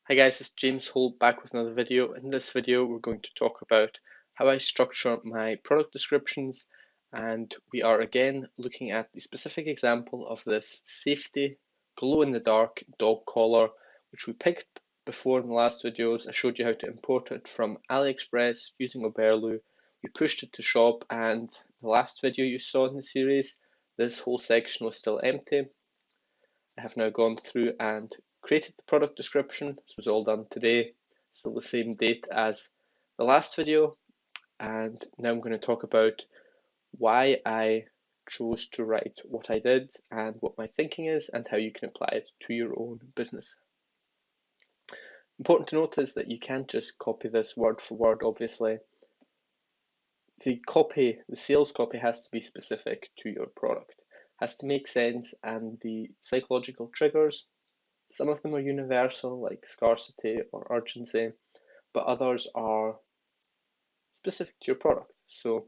Hi guys, it's James Holt back with another video. In this video, we're going to talk about how I structure my product descriptions, and we are again looking at the specific example of this safety glow-in-the-dark dog collar, which we picked before in the last videos. I showed you how to import it from AliExpress using Oberlo. We pushed it to shop, and the last video you saw in the series, this whole section was still empty. I have now gone through and created the product description. This was all done today, still the same date as the last video. And now I'm going to talk about why I chose to write what I did and what my thinking is and how you can apply it to your own business. Important to note is that you can't just copy this word for word, obviously. The sales copy has to be specific to your product, has to make sense, and the psychological triggers, some of them are universal, like scarcity or urgency, but others are specific to your product. So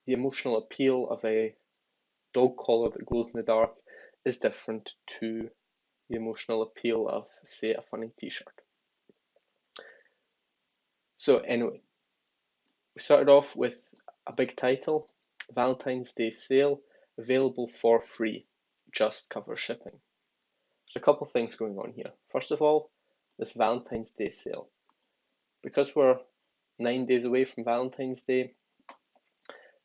the emotional appeal of a dog collar that glows in the dark is different to the emotional appeal of, say, a funny t-shirt. So anyway, we started off with a big title, Valentine's Day Sale, available for free, just cover shipping. There's a couple things going on here. First of all, this Valentine's Day sale. Because we're 9 days away from Valentine's Day,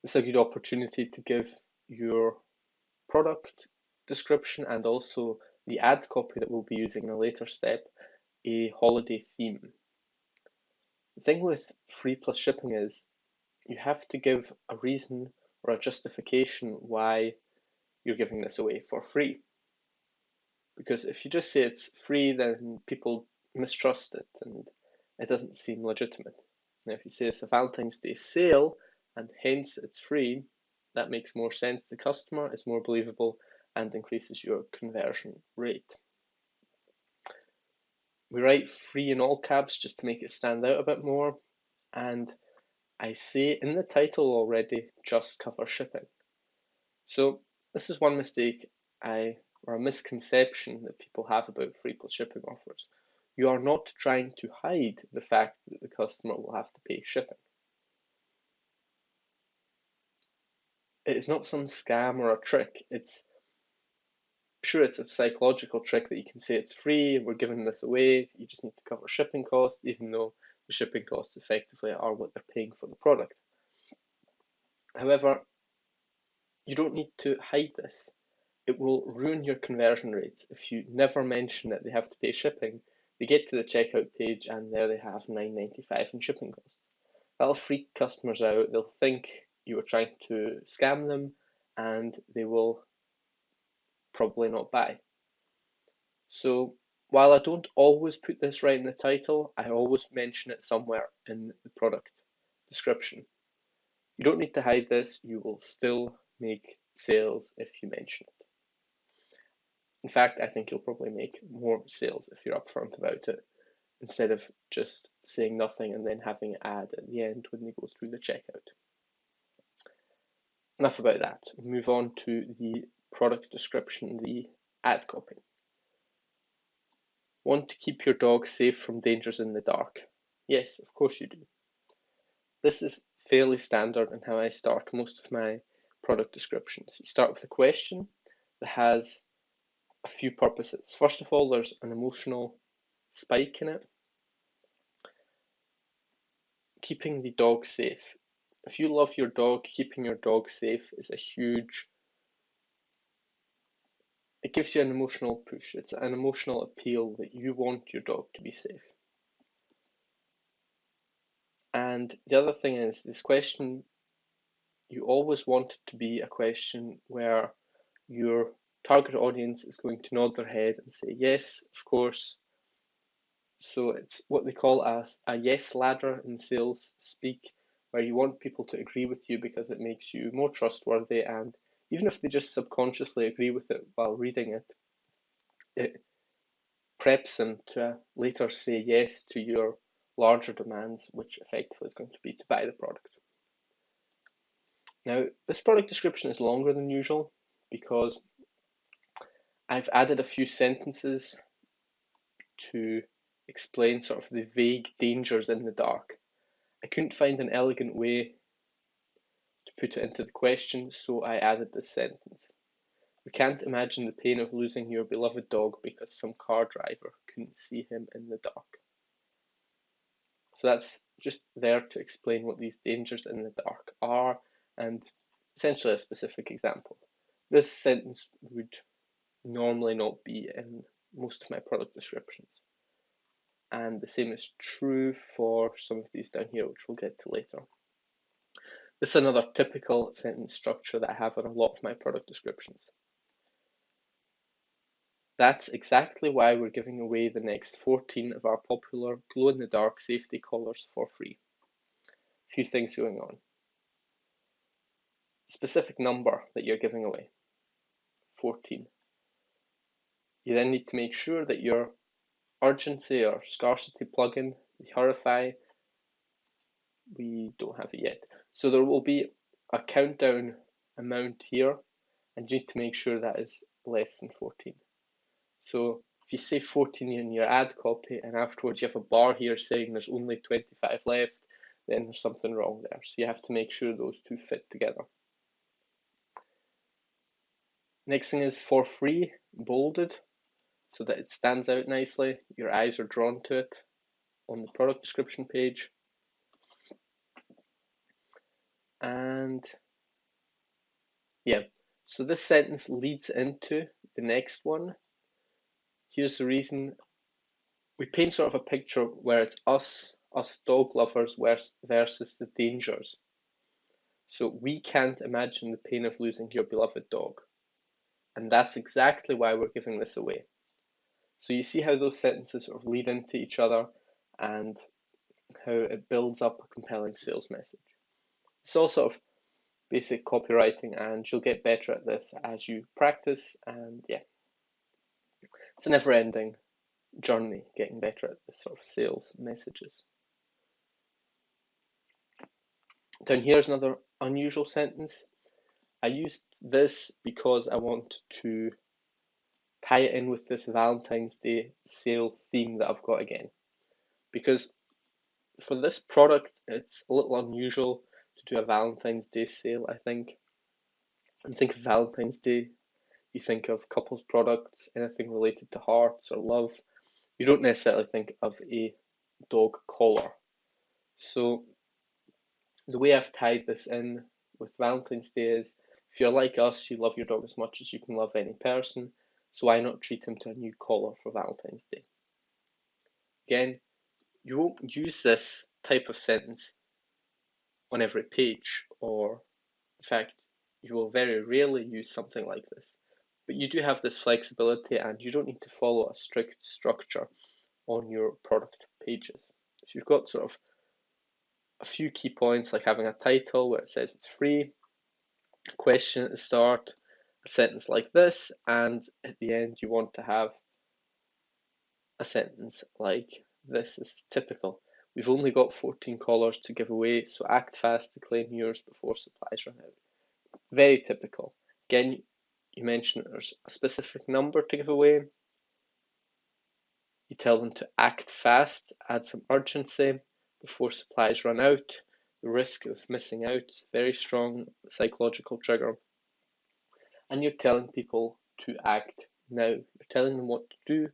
it's a good opportunity to give your product description and also the ad copy that we'll be using in a later step a holiday theme. The thing with free plus shipping is you have to give a reason or a justification why you're giving this away for free. Because if you just say it's free, then people mistrust it and it doesn't seem legitimate. Now, if you say it's a Valentine's Day sale and hence it's free, that makes more sense to the customer, it's more believable, and increases your conversion rate. We write free in all caps just to make it stand out a bit more, and I say in the title already, just cover shipping. So this is one mistake or a misconception that people have about free plus shipping offers. You are not trying to hide the fact that the customer will have to pay shipping. It is not some scam or a trick. It's a psychological trick that you can say it's free, we're giving this away, you just need to cover shipping costs, even though the shipping costs effectively are what they're paying for the product. However, you don't need to hide this. It will ruin your conversion rates if you never mention that they have to pay shipping. They get to the checkout page and there they have $9.95 in shipping costs. That'll freak customers out. They'll think you were trying to scam them and they will probably not buy. So while I don't always put this right in the title, I always mention it somewhere in the product description. You don't need to hide this, you will still make sales if you mention it. In fact, I think you'll probably make more sales if you're upfront about it, instead of just saying nothing and then having an ad at the end when they go through the checkout. Enough about that. Move on to the product description, the ad copy. Want to keep your dog safe from dangers in the dark? Yes, of course you do. This is fairly standard in how I start most of my product descriptions. You start with a question that has a few purposes. First of all, there's an emotional spike in it. Keeping the dog safe. If you love your dog, keeping your dog safe is it gives you an emotional push. It's an emotional appeal that you want your dog to be safe. And the other thing is, this question, you always want it to be a question where your target audience is going to nod their head and say, yes, of course. So it's what they call a yes ladder in sales speak, where you want people to agree with you because it makes you more trustworthy, and even if they just subconsciously agree with it while reading it, it preps them to later say yes to your larger demands, which effectively is going to be to buy the product. Now, this product description is longer than usual because I've added a few sentences to explain sort of the vague dangers in the dark. I couldn't find an elegant way to put it into the question, so I added this sentence. We can't imagine the pain of losing your beloved dog because some car driver couldn't see him in the dark. So that's just there to explain what these dangers in the dark are, and essentially a specific example. This sentence would normally not be in most of my product descriptions. And the same is true for some of these down here, which we'll get to later. This is another typical sentence structure that I have in a lot of my product descriptions. That's exactly why we're giving away the next 14 of our popular glow-in-the-dark safety collars for free. A few things going on. Specific number that you're giving away, 14. You then need to make sure that your urgency or scarcity plugin, the Horify, we don't have it yet. So there will be a countdown amount here, and you need to make sure that is less than 14. So if you say 14 in your ad copy and afterwards you have a bar here saying there's only 25 left, then there's something wrong there. So you have to make sure those two fit together. Next thing is for free, bolded, so that it stands out nicely. Your eyes are drawn to it on the product description page. And yeah, so this sentence leads into the next one. Here's the reason. We paint sort of a picture where it's us dog lovers versus the dangers. So we can't imagine the pain of losing your beloved dog. And that's exactly why we're giving this away. So you see how those sentences sort of lead into each other and how it builds up a compelling sales message. It's all sort of basic copywriting, and you'll get better at this as you practice, and yeah, it's a never-ending journey getting better at this sort of sales messages. Down here is another unusual sentence. I used this because I want to tie it in with this Valentine's Day sale theme that I've got again. Because for this product, it's a little unusual to do a Valentine's Day sale, I think. And think of Valentine's Day, you think of couples products, anything related to hearts or love. You don't necessarily think of a dog collar. So the way I've tied this in with Valentine's Day is, if you're like us, you love your dog as much as you can love any person, so why not treat him to a new collar for Valentine's Day? Again, you won't use this type of sentence on every page, or in fact, you will very rarely use something like this. But you do have this flexibility, and you don't need to follow a strict structure on your product pages. So you've got sort of a few key points, like having a title where it says it's free, a question at the start, a sentence like this, and at the end you want to have a sentence like this. Is typical. We've only got 14 collars to give away, so act fast to claim yours before supplies run out. Very typical. Again, you mention there's a specific number to give away. You tell them to act fast, add some urgency before supplies run out. The risk of missing out, very strong psychological trigger. And you're telling people to act now. You're telling them what to do,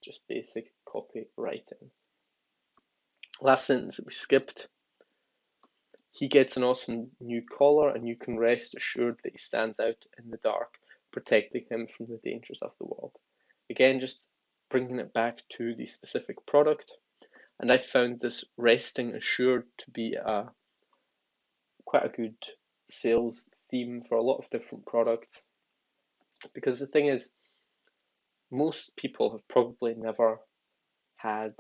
just basic copywriting. Last sentence that we skipped. He gets an awesome new collar, and you can rest assured that he stands out in the dark, protecting him from the dangers of the world. Again, just bringing it back to the specific product. And I found this resting assured to be quite a good sales theme for a lot of different products. Because the thing is, most people have probably never had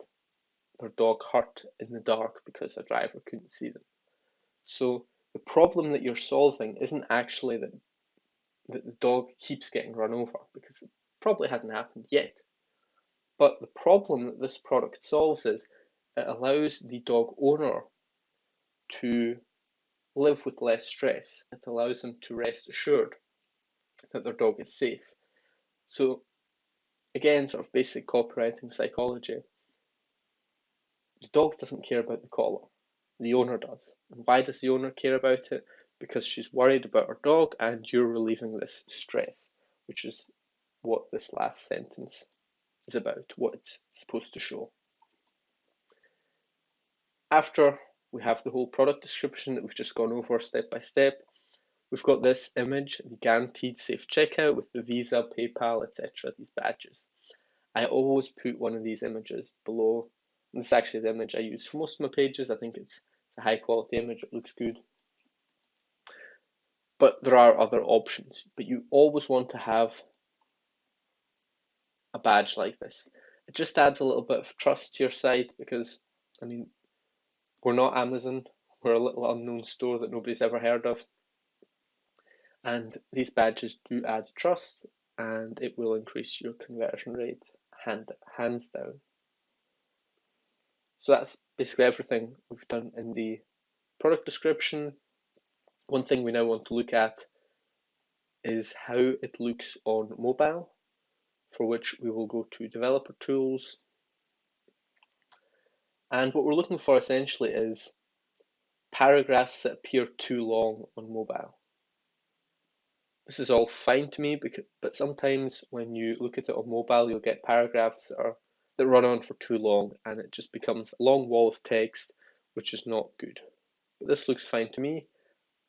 their dog hurt in the dark because a driver couldn't see them. So the problem that you're solving isn't actually that the dog keeps getting run over, because it probably hasn't happened yet. But the problem that this product solves is it allows the dog owner to live with less stress. It allows them to rest assured that their dog is safe. So again, sort of basic copywriting psychology. The dog doesn't care about the collar. The owner does. And why does the owner care about it? Because she's worried about her dog and you're relieving this stress, which is what this last sentence is about, what it's supposed to show. After we have the whole product description that we've just gone over step by step, we've got this image, the guaranteed safe checkout with the Visa, PayPal, etc., these badges. I always put one of these images below. And this is actually the image I use for most of my pages. I think it's a high quality image, it looks good. But there are other options. But you always want to have a badge like this. It just adds a little bit of trust to your site because, I mean, we're not Amazon. We're a little unknown store that nobody's ever heard of. And these badges do add trust and it will increase your conversion rate hands down. So that's basically everything we've done in the product description. One thing we now want to look at is how it looks on mobile, for which we will go to developer tools. And what we're looking for essentially is paragraphs that appear too long on mobile. This is all fine to me, but sometimes when you look at it on mobile, you'll get paragraphs that run on for too long and it just becomes a long wall of text, which is not good. But this looks fine to me.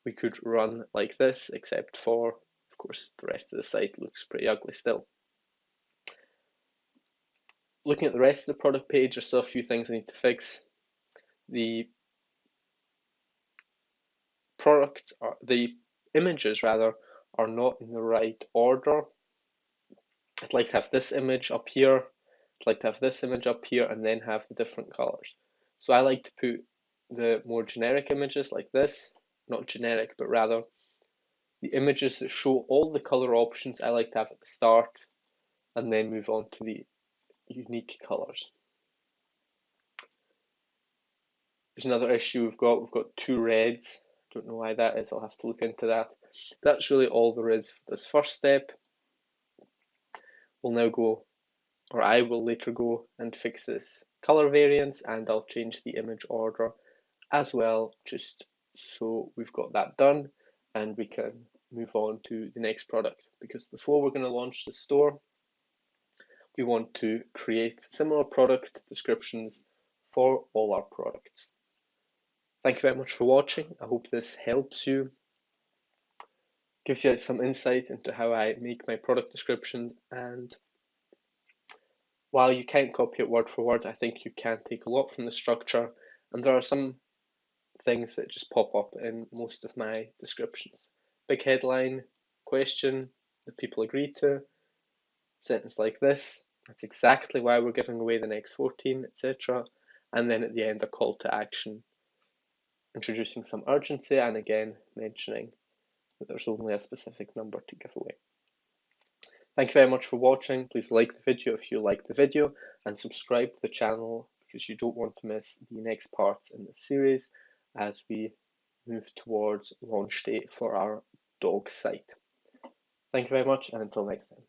We could run like this, except for, of course, the rest of the site looks pretty ugly still. Looking at the rest of the product page, there's still a few things I need to fix. The images rather are not in the right order. I'd like to have this image up here, I'd like to have this image up here, and then have the different colors. So I like to put the more generic images like this, not generic, but rather the images that show all the color options I like to have at the start, and then move on to the unique colors. There's another issue we've got two reds. Don't know why that is, I'll have to look into that. That's really all there is for this first step. We'll now go, or I will later go and fix this color variance, and I'll change the image order as well, just so we've got that done and we can move on to the next product. Because before we're going to launch the store, we want to create similar product descriptions for all our products. Thank you very much for watching. I hope this helps you, gives you some insight into how I make my product descriptions, and while you can't copy it word for word, I think you can take a lot from the structure, and there are some things that just pop up in most of my descriptions. Big headline, question that people agree to, sentence like this, that's exactly why we're giving away the next 14, etc. And then at the end, a call to action, introducing some urgency and again mentioning that there's only a specific number to give away. Thank you very much for watching. Please like the video if you liked the video and subscribe to the channel because you don't want to miss the next parts in this series as we move towards launch date for our dog site. Thank you very much and until next time.